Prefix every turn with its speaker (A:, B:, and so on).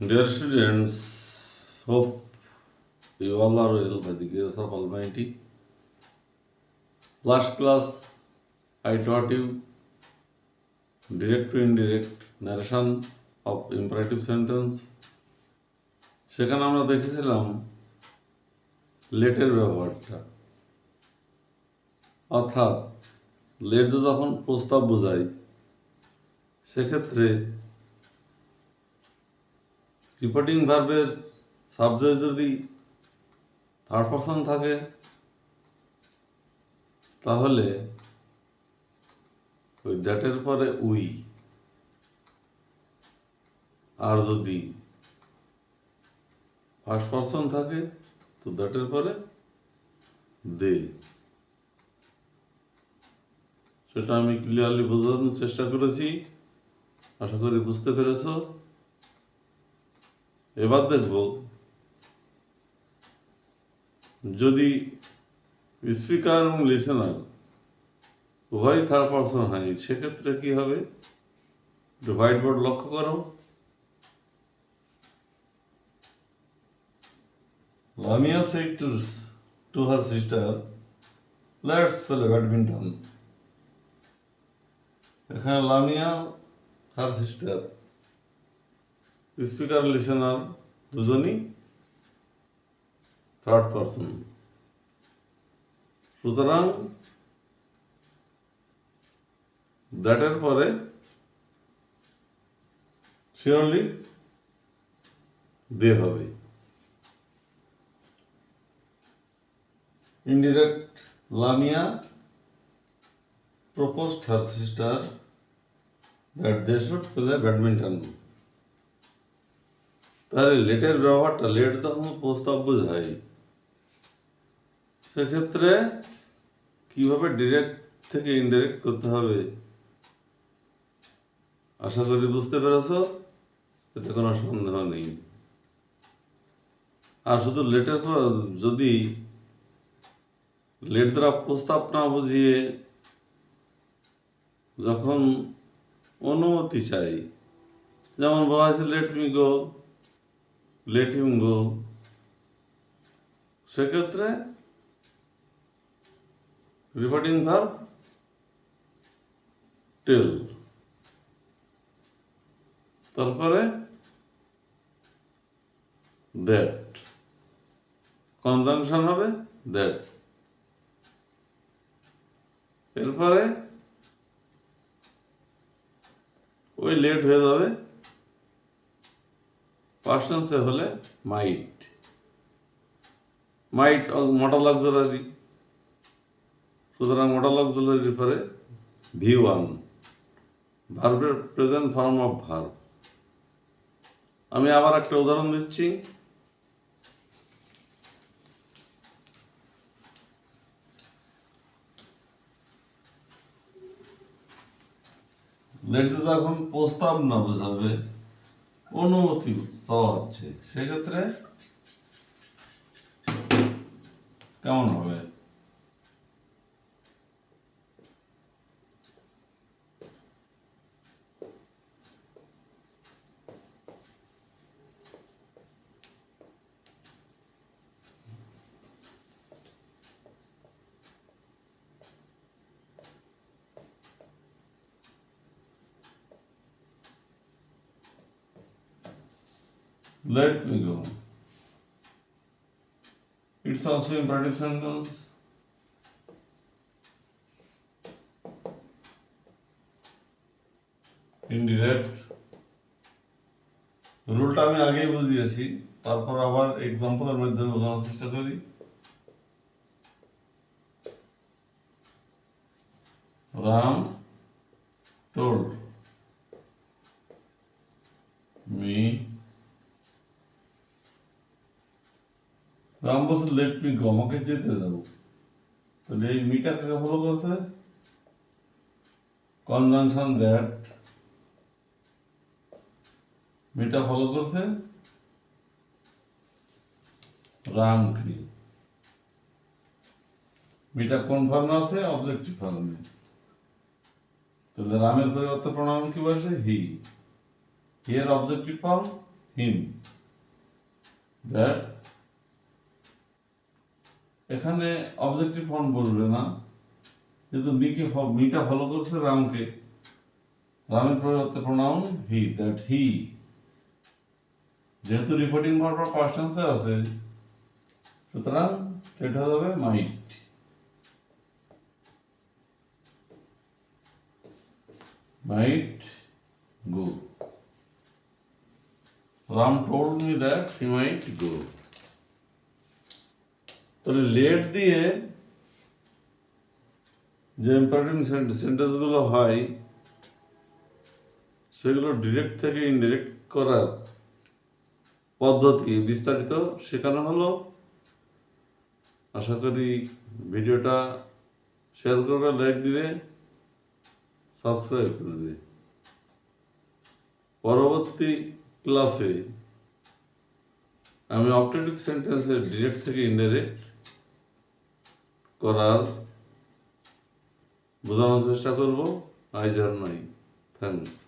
A: Dear students, hope you all are well by the grace of Almighty. Last class, I taught you direct to indirect narration of imperative sentence. সেখানে আমরা দেখেছিলাম লেটের ব্যবহারটা, অর্থাৎ late যখন প্রস্তাব বোঝায় সেক্ষেত্রে রিপোর্টিং ভার্বের সাবজেক্ট যদি থার্ড পারসন থাকে তাহলে ওই দ্যাটের পরে উই, আর যদি ফার্স্ট পারসন থাকে তো দ্যাটের পরে দে। সেটা আমি ক্লিয়ারলি বোঝানোর চেষ্টা করেছি, আশা করি বুঝতে পেরেছ। এবার দেখব যদি স্পিকার এবং লিসেনার উভয় থার্ড পারসন হয় সেক্ষেত্রে কি হবে, হোয়াইট বোর্ড লক্ষ্য করো। Lamia said to her sister, let's play badminton. এখানে Lamia, her sister, speaker listener দুজনই থার্ড পারসন। সুতরাং দ্যাটের পরে শিওরলি দে হবে। Indirect, Lamia proposed her sister that they should play badminton. তাহলে লেটের ব্যবহারটা, লেট যখন প্রস্তাব বোঝায় সেক্ষেত্রে কিভাবে ডিরেক্ট থেকে ইনডিরেক্ট করতে হবে আশা করি বুঝতে পেরেছ, এতে কোনো সন্দেহ নেই। আর শুধু লেটের পর যদি লেট দ্বারা প্রস্তাব না বুঝিয়ে যখন অনুমতি চাই, যেমন বলা হয়েছে let me go, let him go, সেক্ষেত্রে রিপোর্টিং ভার্ব টেল, তারপরে দ্যাট, কনজাংশন হবে দ্যাট, এরপরে ওই লেট হয়ে যাবে পাস্ট টেন্সে হলে মাইট, মাইট মডাল অক্সিলারি, সুতরাং মডাল অক্সিলারির পরে V1, ভার্বের প্রেজেন্ট ফর্ম অফ ভার্ব। আমি আবার একটা উদাহরণ দিচ্ছি। লেটে যখন প্রস্তাব না বোঝাবে, অনুমতি চাওয়া হচ্ছে, সেক্ষেত্রে কেমন হবে? Let me go. It's also imperative sentence. Indirect. রুলটা আমি আগেই বুঝিয়েছি, তারপর আবার এক্সাম্পলের মাধ্যমে বোঝানোর চেষ্টা করি। রাম told me, রাম বলছে লেট মি গো, আমাকে যেতে দাও। তাহলে এই মিটা কাকে ফলো করছে? কনজাংশন দ্যাট, মিটা ফলো করছে রামকে। মিটা কোন ফর্মে আছে? অবজেক্টিভ ফর্মে। তাহলে রামের পরিবর্তে প্রোনাউন কি বসে? He. Here objective form him. That এখানে অবজেক্টিভ ফর্ম বলবে না, কিন্তু মিটা ফলো করছে রামকে। রামের পরিবর্তে প্রোনাউন হি, দ্যাট হি। যেহেতু রিপোর্টিং ভার্ব পাস্ট টেন্সে আছে, সুতরাং এটা হবে মাইট। Might go. Ram told me that he might go. তাহলে লেট দিয়ে যে ইম্পারেটিভ সেন্টেন্সগুলো হয় সেগুলো ডিরেক্ট থেকে ইনডিরেক্ট করার পদ্ধতি বিস্তারিত শেখানো হলো। আশা করি ভিডিওটা শেয়ার করবে, লাইক দিবে, সাবস্ক্রাইব করবে। পরবর্তী ক্লাসে আমি অবজেক্টিভ সেন্টেন্সের ডিরেক্ট থেকে ইনডিরেক্ট করার বোঝানোর চেষ্টা করব। আজ আর নয়। থ্যাংকস।